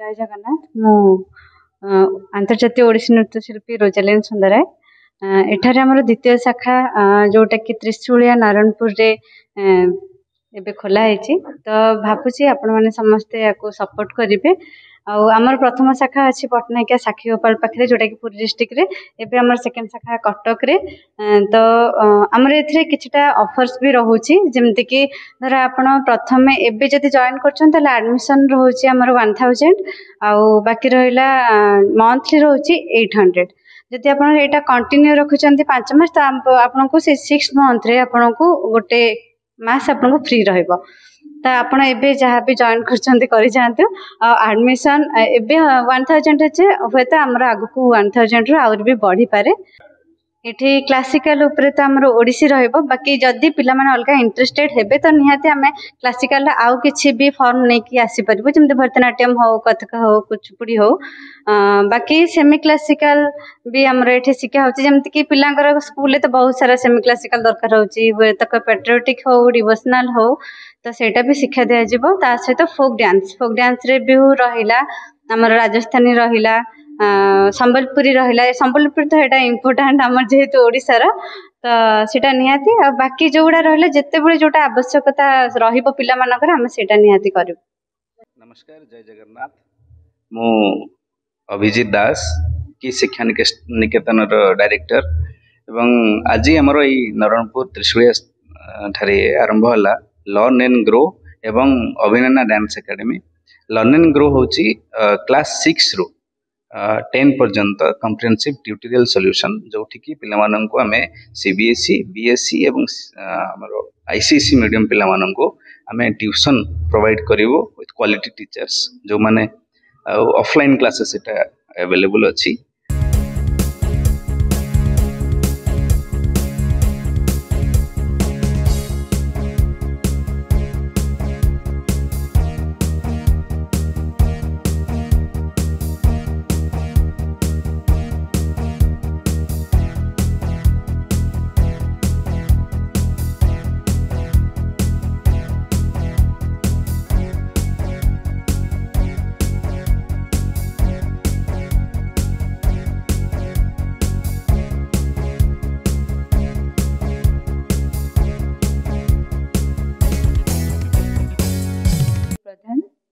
जय जगन्नाथ मु अंतर्जातीय ओडिसी नृत्यशिल्पी रोजालिन सुंदराय एठारे हमर द्वितीय शाखा जोटा कि त्रिशूलिया नारायणपुर रे एबे खोला है तो भावुची आपण माने समस्ते याको सपोर्ट करिवे आमर प्रथम शाखा अच्छी पटनायिका साक्षी गोपाल पाखे जोटा कि पुरी डिस्ट्रिक्ट रे एबे हमर सेकेंड शाखा कटक रे तो आमर एथिरे किछटा ऑफर्स भी रहउची जेमति कि धर आपण प्रथमे एबे जदि जॉइन करछन तले एडमिशन रहउची हमर 1000 आउ बाकी रहिला मंथली रहउची 800 जदि आपण एटा कंटिन्यू रखुचंती 5 मास त आपन को से 6 मंथ रे आपन को गोटे मास आपन को फ्री रहइबो ता आपण एबे जहाँ भी जॉइन कर जातु एडमिशन एबे 1000 अच्छे हे तो आमर आगु को 1000 रु आउर भी बढ़ी पारे एठी क्लासिकल उपरे तो आमर ओडिसी रहइबो बाकी जदि पिला माने अलगा इंटरेस्टेड हेबे तो निहाती आमे क्लासिकल आउ किछि भी फॉर्म नै कि आसी परबो जेमते भरतनाट्यम हो कथक हो कुचिपुड़ी हो बाकी सेमी क्लासिकल भी आमर एठी शिक्षा होची जेमते कि पिलांगर स्कूल ले तो बहुत सारा सेमी क्लासिकल दरकार होची तक पेट्रियोटिक हो डिवोशनल हो तो सेटा भी शिक्षा दिया जिवो ता सहित फोक डांस रे भी रहिला हमर राजस्थानी रहिला संबलपुरी रहिला संबलपुरी तो एटा इम्पोर्टेंट हमर जेहेतु ओडिसा रा तो सेटा निहाती आ बाकी जोडा रहिला जत्ते बेले जोटा आवश्यकता रहिबो पिला मानकर हम सेटा निहाती करिब। नमस्कार जय जगन्नाथ मु अभिजीत दास की शिक्षा निकेतन डायरेक्टर एवं आज हमर ई नारायणपुर त्रिशूलिया ठारे आरंभ होला लर्न एंड ग्रो एवं अभिनन्ना dance academy learn and grow होची क्लास 6 रु 10 पर्यंत कम्प्रिहेंसिव ट्यूटोरियल सॉल्यूशन जोठी की पिला मानन को हमें सीबीएसई बीएसई एवं हमर आईसीएसई मीडियम पिला मानन को हमें ट्यूशन प्रोवाइड करिवो विथ क्वालिटी टीचर्स जो माने ऑफलाइन क्लासेस एटा अवेलेबल अछि।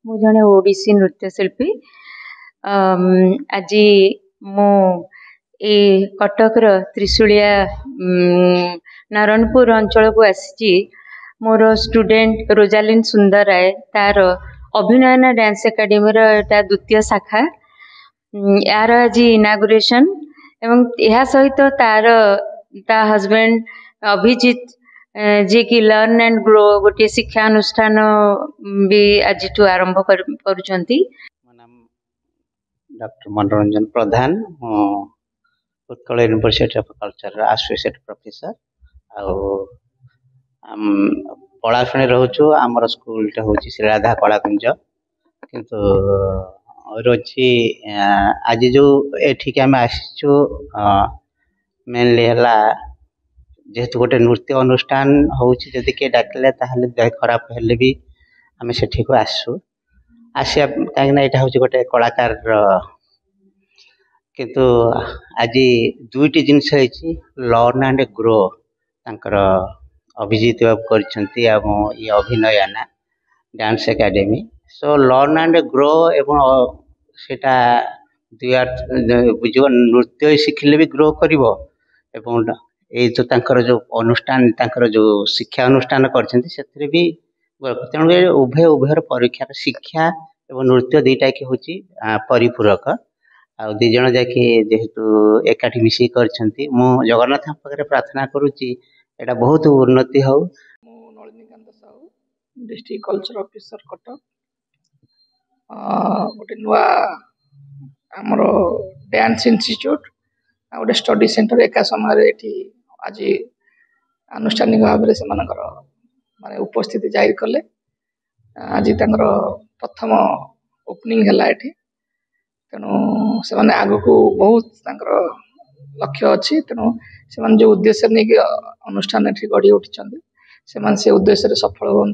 मु जने ओडिसी नृत्यशिल्पी आज मु ए कटक त्रिशूलिया नारायणपुर अंचल को आसी मोर स्टूडेंट रोजालिन सुंदराय तार अभिनयना डांस एकेडमी रा द्वितीय शाखा यार आज इनागुरेशन एवं यह सहित तार ता हस्बैंड अभिजीत जे कि लर्न एंड ग्रो गोटे शिक्षा अनुष्ठान भी आज आरंभ करुचंती। नाम doctor Manoranjan Pradhan Utkal university of culture associate professor पढ़ाशुणी रोचु आमर स्कूल हूँ श्री राधा कलाकुंज किंतु रोची आज जो एठिक आम आसचु मेनली है जेहेतु गोटे नृत्य अनुष्ठान होची जदि के डाकले ताहले देह खराब हेले भी आम सेठी को आसु आसिया कहीं यहाँ हूँ गोटे कलाकार किंतु आज दुईटी जिनस लर्न एंड ग्रो तांकर अभिजीत बाबू कर अभिनयना डांस एकेडमी सो लर्न एंड ग्रो एवं सेटा बुझ नृत्य शिखिले भी ग्रो करिवो एवं ये जो तांकर जो अनुष्ठान तांकर जो शिक्षा अनुष्ठान करछन्ती भी तेणु उभय उभयर परीक्षार शिक्षा एवं नृत्य दुईटा कि हूँ परिपूरक आ दी जन जाकि जेहेतु एकाठी मिसी करछन्ती मु जगन्नाथ पाखे प्रार्थना करुच्ची एटा बहुत उन्नति हो। Nalinikant Sahu district culture officer Cuttack गोटे नुआ आमर डांस इंस्टीट्यूट गोटे स्टडी सेंटर एका समय आज आनुष्ठानिक भाव से माने उपस्थिति जाहिर कले आज प्रथम ओपनिंग है तेणु से आग को बहुत लक्ष्य अच्छी तेणु से जो उद्देश्य नहीं कि अनुष्ठान गढ़ी उठी से उद्देश्य सफल हूँ